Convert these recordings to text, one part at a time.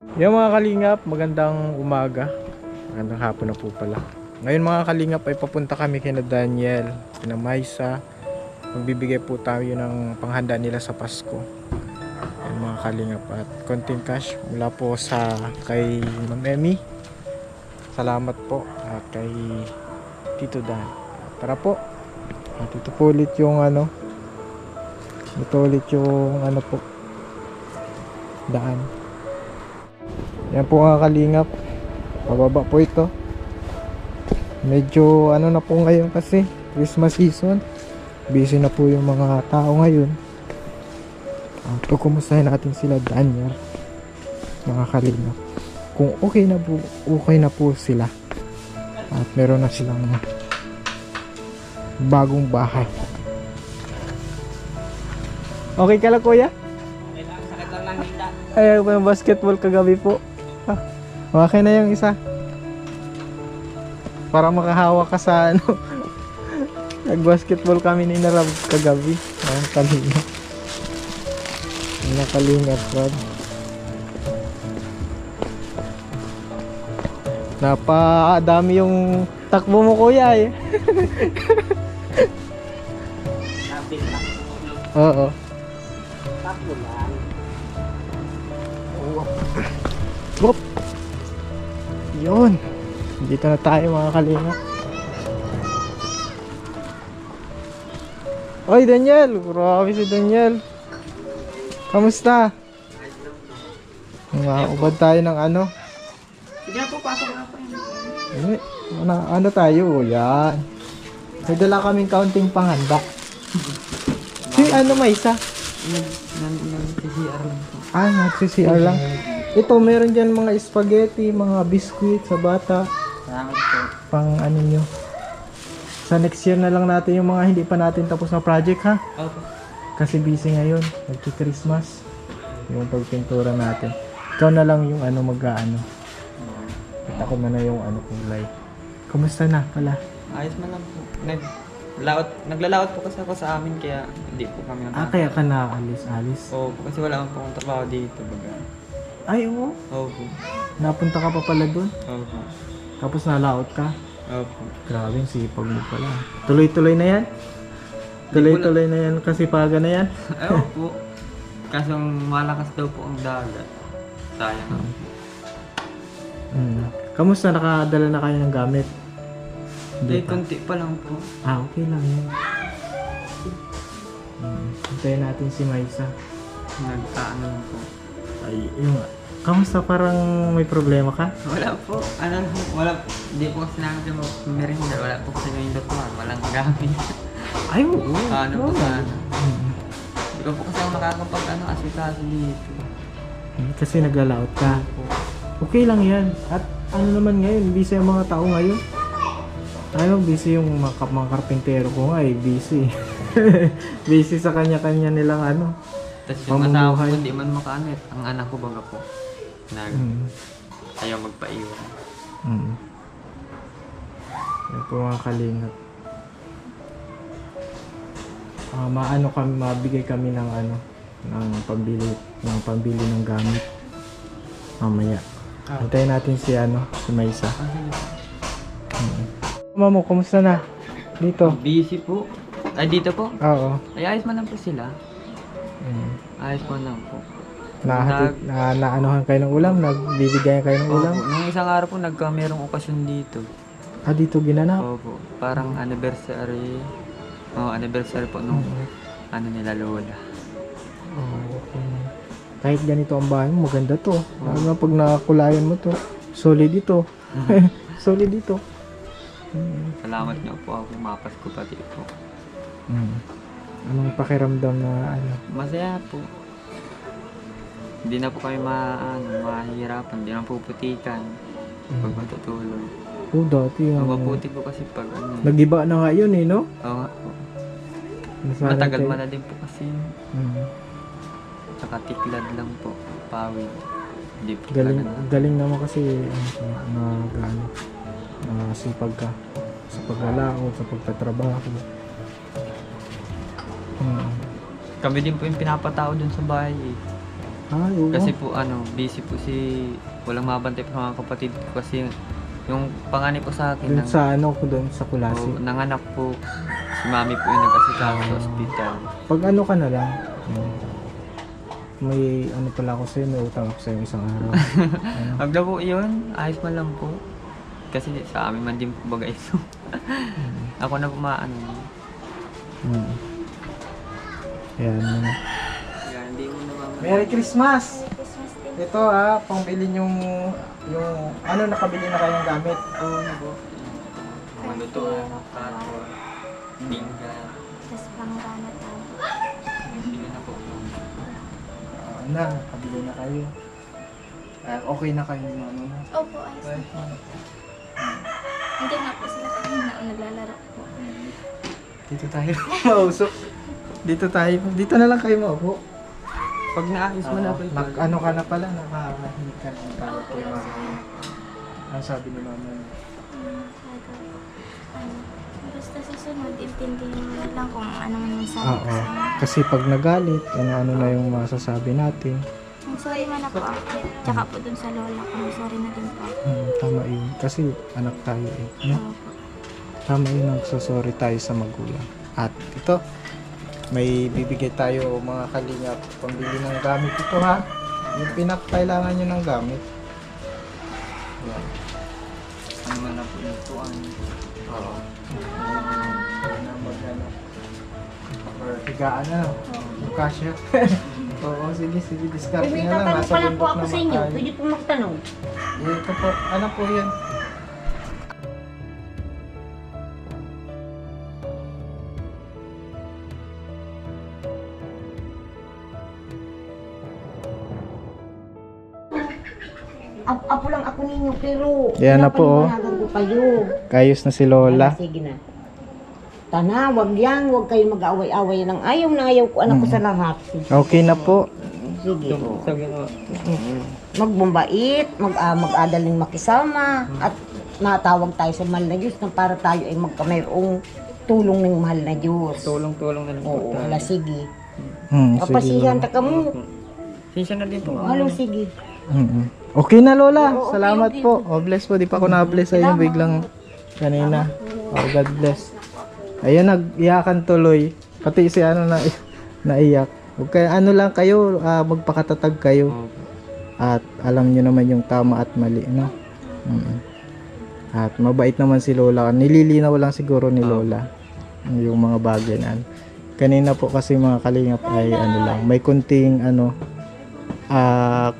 Yung mga kalingap, magandang umaga. Magandang hapon na po pala. Ngayon mga kalingap ay papunta kami kina Daniel, kina Maisa. Magbibigay po tayo ng panghanda nila sa Pasko. Ayan mga kalingap, at konting cash mula po sa kay Ma'am Emmy. Salamat po, at kay Tito Dan. Tara po. At ito po ulit yung po daan. Yan po mga kalingap, pababa po ito. Medyo na po ngayon kasi Christmas season, busy na po yung mga tao ngayon. So kumustahin natin sila Daniel, mga kalingap, kung okay na po sila at meron na silang bagong bahay. Okay ka lang kuya? Okay lang, sakit lang ng hita. Ayaw ko yung basketball kagabi po. Okay na yung isa. Para makahawa ka sa nag-basketball kami ni Narab kagabi. Ang kalingap. Ang kalingap, Rod. Napadami yung takbo mo kuya eh. Kapit lang. Oo. Takbo lang. Whoop. Yun. Dito na tayo mga kalingap. Oy Daniel, grabe si Daniel. Kamusta? Ubad tayo ng Sige na po, pasok na po yun. tayo, yan. May dala kaming kaunting panghanda. Si Maisa? Nag-CCR lang po. Nagsi-CR lang. Ito, meron dyan mga spaghetti, mga biscuit sa bata. Salamat po. Pang nyo. Sa next year na lang natin yung mga hindi pa natin tapos na project ha. Opo. Kasi busy ngayon, magki-Christmas. Yung pagpintura natin. Ikaw na lang yung Kita ko na yung kulay. Kumusta na pala? Ayos man lang po. Naglalaot po kasi ako sa amin kaya hindi po kami Kaya ka na alis. Opo, kasi wala akong pong trabaho dito. Baga. Ay, oo. Opo. Napunta ka pa pala dun. Opo. Tapos nalaot ka. Opo. Grabe, sipag mo pala. Tuloy-tuloy na yan? Tuloy-tuloy na yan kasi paga na yan? Ay, opo. Kaso malakas daw po ang dagat. Sayang. Kamusta? Nakadala na kayo ng gamit? Hindi, konti pa lang po. Okay lang yan. Hintayin natin si Maisa. Nag-ano lang po. Ay, kamusta? Parang may problema ka? Wala po. Wala po. Hindi po kasi namin merinda. Wala po kasi ngayon doktor. Walang gamit. Ay, oo. Ano po sana? Hindi ko po kasi ako asikaso dito. Kasi naglalaot ka. Okay lang yan. At naman ngayon, busy ang mga tao ngayon. Busy yung mga karpintero ko nga busy. Busy sa kanya-kanya nilang Tapos yung asawa ko, pamumuhay. hindi man makaanit. Ang anak ko baga po. Ayaw magpaiwan. Yan po mga kalingap. Mabigay kami ng ng pambili ng gamit. Mamaya. Hintayin natin si Maisa. Mamo, kumusta na? Dito? Busy po. Ay, dito po? Oo. Ay, ayos man lang po sila. Ayos man lang po. Naanuhan kayo ng ulam? Nagbibigayan kayo ng ulam? Opo. Nung isang araw po, merong okasyon dito. Dito ginanap? Opo. Parang anniversary. Anniversary po nung nila lola. Okay. Kahit ganito ang bahay mo, maganda to. Lalo na pag nakakulayan mo to. Solid ito. Solid ito. Salamat niyo po ako. Mapas ko pati po. Anong pakiramdam na Masaya po. Hindi na po kami mahihirapan. Hindi na puputikan. Pag matutulog. Dati Maputi po kasi pag nag-iba na nga yun no? Oo nga po. Nasanay Matagal kayo. man na din po kasi. Tsaka tiklad lang po. Pawid. Hindi po Galing naman kasi sipag ka sa paglalakad, sa pagtatrabaho. Kami din po yung pinapatao dun sa bahay eh. Ay, oo. Kasi po busy po walang mabantay po sa mga kapatid ko kasi yung panganay po sa akin Doon sa ano, doon sa Kulasi. nanganak po si mami po yung nag-asikaso sa hospital. Pag ano ka na lang, may ano pala ako sa'yo, may utang ako sa'yo isang araw. Ano? Wag na po yun, ayos man lang po. Kasi sa amin man din po bagay ito. Ako na po Yan. Kaya hindi mo naman. Merry Christmas! Christmas din. Ito pangbili yung ano, nakabili na kayong gamit. Oo na po. Mga lutuan, plato, pinggan. Tapos panggana tayo. Hindi na po. Nakabili na kayo. Okay na kayo yung ano na. Opo, ayos na. Hindi nga po sila kanina naglalaro po. Dito tayo mausok. Dito na lang kayo maupo. Pag naayos mo na po ito. Ano ka na pala, nakakahinig ka na tayo kay mama. Ang sabi ni mama. Basta sa sunod, intindihin mo lang kung ano man yung sabi ko Oo. sa inyo. Kasi pag nagalit, ano na yung masasabi natin. Sorry man na po ako. Tsaka po dun sa lola ko, sorry na din po ako. Tama yun. Kasi anak tayo eh. No? Opo. Tama yun, nagsasorry tayo sa magulang. At ito, may bibigay tayo mga kalingap pambili ng gamit ito ha. Yung pinakailangan nyo ng gamit. Yan. Ano man na po yung tuan. Oo. Na mag-ano. Or higaan na. Yung kasya. Oo, sige, discard May nyo lang. tatanong pala po ako bundok sa naman inyo. tayo. Pwede po magtanong. Ito po, ano po yan? Apo lang ako ninyo, pero Yan na po, oh. pinapaliwanagan ko kayo. Kayos na si Lola. Sige na. Tana, wag yan. Wag kayo mag-away-away ng ayaw na ayaw ko anak ko sa lahat. Sige. Okay na po. Sige. Sa ginawa. Magbumbait, mag-adaling makisama, at natawag tayo sa mahal na Diyos na para tayo ay magkamayroong tulong ng mahal na Diyos. Tulong-tulong na lang po Oo, tayo. hala, sige. Sige. Kapasihan ta ka mo. Sinsya na din po. Halo, sige. Okay na Lola. Oo, okay, Salamat okay. po. Oh, bless po. Di pa ako na-bless sa inyo biglang kanina. Oh, God bless. Ayun, nag-iyakan tuloy. Pati si ano na naiyak. Okay, ano lang kayo, magpakatatag kayo. Opo. At alam nyo naman yung tama at mali, no? At mabait naman si Lola. Nililinaw lang siguro ni Lola yung mga bagay na ano. Kanina po kasi mga kalingap ay ano lang, may kunting ano,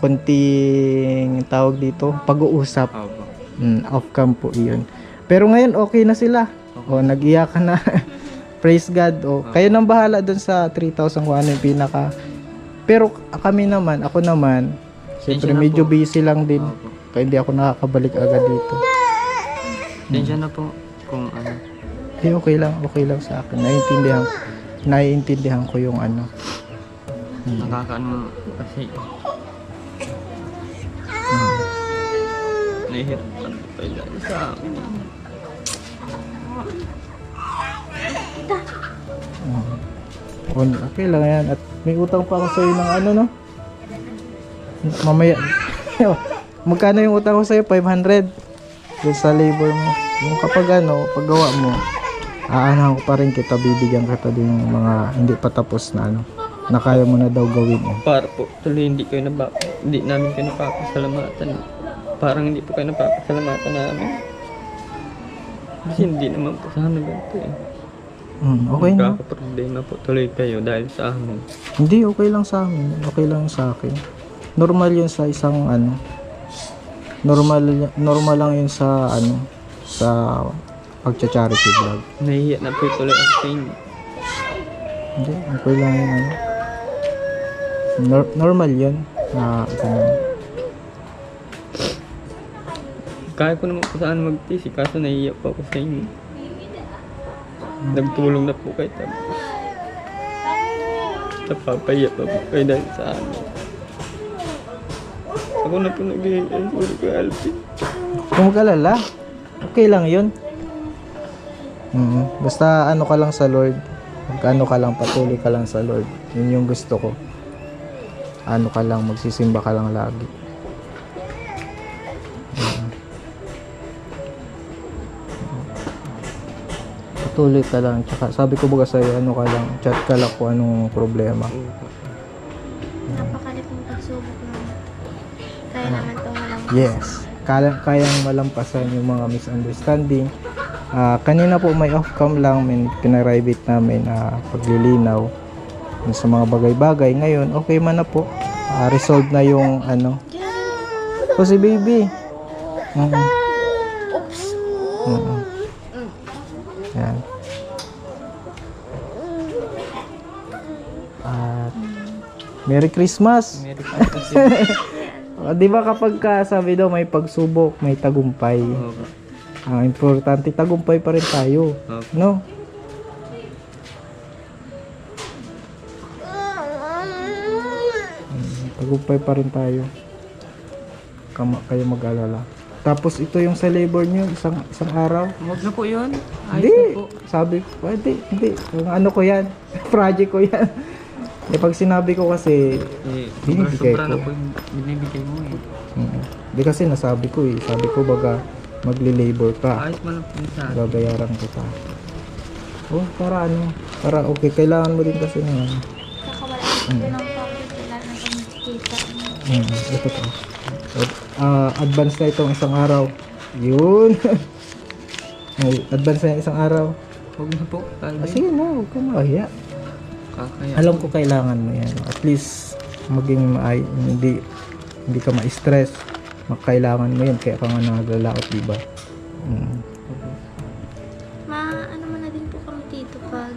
kunting tawag dito, pag-uusap. Opo. Off cam po iyon. Pero ngayon okay na sila. O nag-iyakan na. Praise God. O kayo nang bahala dun sa 3,000 kung ano yung pinaka. Pero kami naman, ako naman, siyempre Sinsya na medyo po. busy lang din. Opo. Kaya hindi ako nakakabalik agad dito. Sinsya na po kung ano. Okay lang sa akin. Naiintindihan ko yung ano. Nakakaano kasi. Nahihirapan po kayo dahil sa amin. Okay lang yan. At may utang pa ako sa'yo ng ano, no? Mamaya. Magkano yung utang ko sa'yo? 500. Doon sa labor mo. Yung kapag ano, paggawa mo, aanahan ko pa rin kita, bibigyan kita din ng mga hindi pa tapos na ano, na kaya mo na daw gawin. Para po tuloy hindi namin kayo napapasalamatan. Parang hindi po kayo napapasalamatan namin. Kasi hindi naman po sana ganito eh. Okay na. Magkakaproblema po tuloy kayo dahil sa amin. Hindi, okay lang sa amin. Okay lang sa akin. Normal yun sa isang ano. Normal lang yun sa ano, sa pagcha-charity vlog. Nahihiya na po tuloy ako sa inyo. Hindi, okay lang yun ano. Normal yun. Na ganun. Kaya ko naman po saan magtisi kaso nahihiya po ako sa inyo. Nagtulong na po kayo tabi. Napapahiya pa po kayo dahil sa amin. Ako na po nagbibigay. Sorry ko, Alvin. Kung mag-alala, okay lang yun. Basta ano ka lang sa Lord. Ano ka lang, patuloy ka lang sa Lord. Yun yung gusto ko. ano ka lang, magsisimba ka lang lagi. Patuloy ka lang, tsaka sabi ko baga sa'yo, ano ka lang, chat ka lang kung anong problema. Napakalaking pagsubok naman. Kaya naman itong walang Yes, kayang malampasan yung mga misunderstanding. Kanina po may off-cam lang, may pinaribate namin paglilinaw dun sa mga bagay-bagay. Ngayon, okay man na po. Resolve na yung ano. O si baby. Oops! Yan. At Merry Christmas! Meron kasi. Di ba kapag sabi daw may pagsubok, may tagumpay. Opo. Importante, tagumpay pa rin tayo. Opo. No? Tagumpay pa rin tayo. Kayo mag-alala. Tapos ito yung sa labor nyo, isang araw. Huwag na po yun. Ayos Hindi. na po. Sabi ko, hindi. Yung ano ko yan. Project ko yan. Pag sinabi ko kasi, binibigay Sobra ko. na po yung binibigay mo eh. Hindi kasi nasabi ko eh. Sabi ko baga, magli-labor ka. Ayos mo lang po sa akin. Babayaran kita. Oh, para ano? Para okay. Kailangan mo din kasi ng ano. Saka wala ito ng pocket. Wala na kami kita. Ito to. Advance na itong isang araw. Yun. Advance na yung isang araw. Huwag na po. Sige na, huwag ka mahiya. Kakaya. Alam ko kailangan mo yan. At least, maging hindi ka ma-stress. Kailangan mo yan. Kaya ka nga naglalakot, diba? Ano man na din po kami dito pag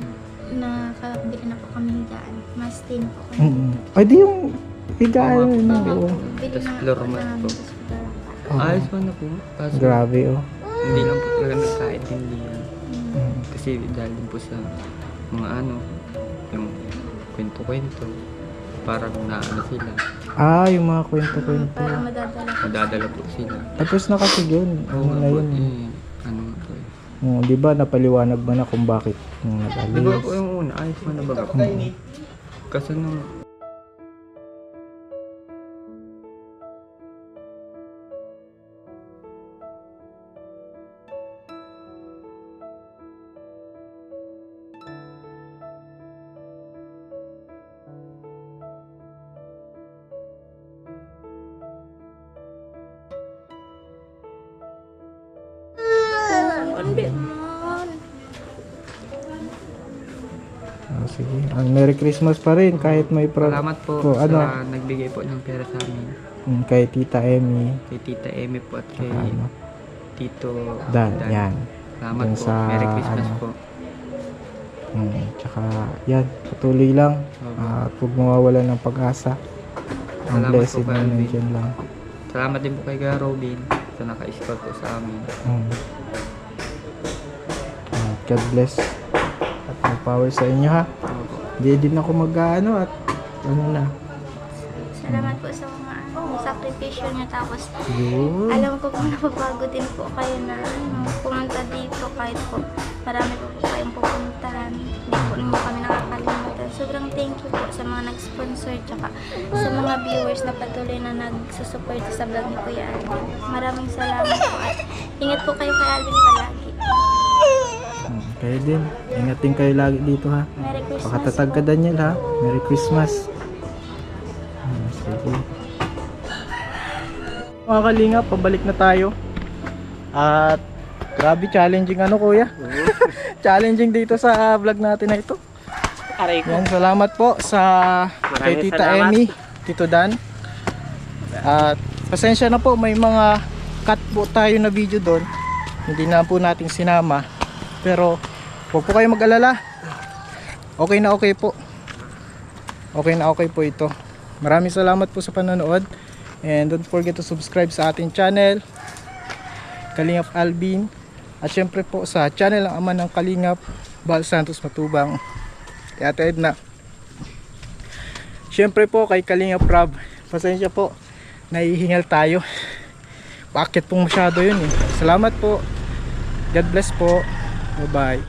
nakabili na po kami higaan. Mas din po kami. Ay, di yung higaan. Bili Tas na floor po mat namin po. sa hospital. Ayos mo na po. Kaso, Grabe, oh. hindi lang po talaga nagkaintindihan. Kasi dahil din po sa mga ano, yung kwento-kwento. Parang naano sila. Yung mga kwento-kwento. Para madadala po. Madadala po sila. Tapos na kasi yun. Oo Ano nga na po. yun. Ano nga po eh. Di ba napaliwanag mo na kung bakit nung Diba nag-alis? po yung una, ayos mo na ba? Kasi nung Sige. Merry Christmas pa rin kahit may salamat po ano, sa nagbigay po ng pera sa amin. kay Tita Emmy. Kay Tita Eme po at kay Ano, Tito Dan, yan. Salamat Dun po. sa, Merry Christmas ano, po. Tsaka yan, patuloy lang. Opo. At huwag mawawalan ng pag-asa. Ang Salamat blessing po, na Calvin. nandiyan lang. Salamat din po kay Kuya Robin sa naka-scout po sa amin. God bless. At may power sa inyo ha. Opo. Hindi din ako mag-ano at ano na. Salamat po sa mga sakripisyo niya. Tapos, Yun. alam ko po napapagod din po kayo na pumunta dito kahit po marami po kayong pupuntahan. Hindi po naman kami nakakalimutan. Sobrang thank you po sa mga nag-sponsor tsaka sa mga viewers na patuloy na nagsusupport sa vlog ni Kuya Alvin. Maraming salamat po at ingat po kayo kay Alvin palagi. Kayo din. Ingatin kayo lagi dito ha. Merry Christmas Pakatatag ka po. Daniel ha. Merry Christmas. Sige. Mga kalinga, pabalik na tayo. At grabe challenging ano kuya. Challenging dito sa vlog natin na ito. Yan, salamat po sa kay Tita Emmy, Tito Dan. At pasensya na po, may mga cut po tayo na video doon. Hindi na po nating sinama. Pero huwag po kayo mag-alala. Okay na okay po. Okay na okay po ito. Maraming salamat po sa panonood. And don't forget to subscribe sa ating channel, Kalingap Alvin. At syempre po sa channel ang ama ng Kalingap, Bal Santos Matubang, kay Ate Edna. Syempre po kay Kalingap Rob. Pasensya po, nahihingal tayo. Bakit pong masyado yun eh. Salamat po. God bless po. Bye bye.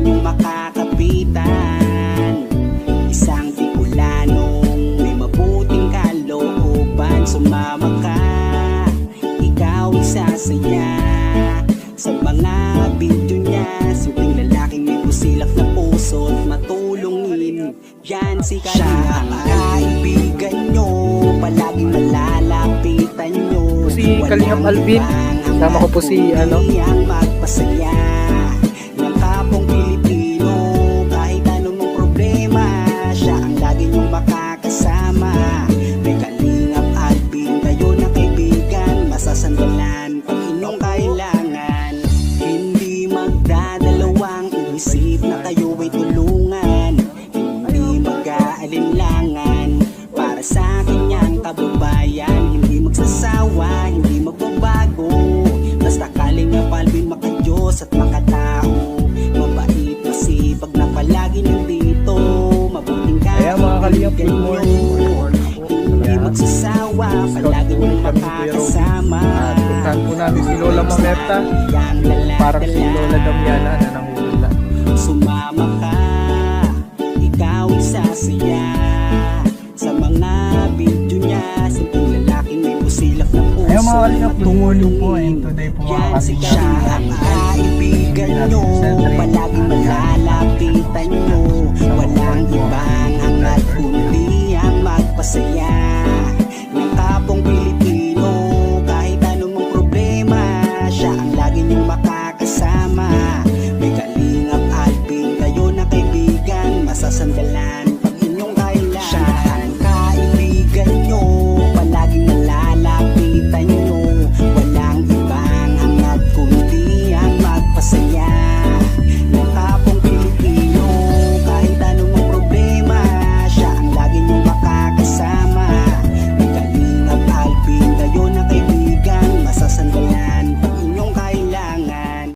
niyong makakapitan. Isang Bicolanong may mabuting kalooban. Sumama ka, ikaw isasaya sa mga video niya. Simpleng lalaking may busilak na puso at matulungin. Yan si Kalingap. Siya ang kaibigan nyo, palaging malalapitan nyo. Si Kalingap Alvin, kasama ko po si ang magpasaya ng kapong Pilipino. Kahit anong problema, siya ang lagi nyong makakasama. May Kalingap Alvin, kayo na kaibigan, masasandalan pag inyong kailangan. Hindi magdadalawang inisip na kayo ay tulungan. Hindi mag-aalinlangan, para sa akin yang kababayan. Hindi magsasawa, hindi magbabago, basta Kalingap Alvin makadiyos at makatao. Mabait, masipag na palagi nandito, mabuting Ayan mga Kalingap, good morning. hindi magsasawa, palagi niyong makakasama. At puntahan po namin si Lola Mamerta, parang si Lola Damiana na nangungula. Sumama ka, ikaw isasaya sa mga video niya. Simpleng lalaking may busilak na puso. Ayan mga Kalingap, good morning po. And today po mga Yan si Kalingap, siya ang kaibigan nyo, palagi malalapitan nyo.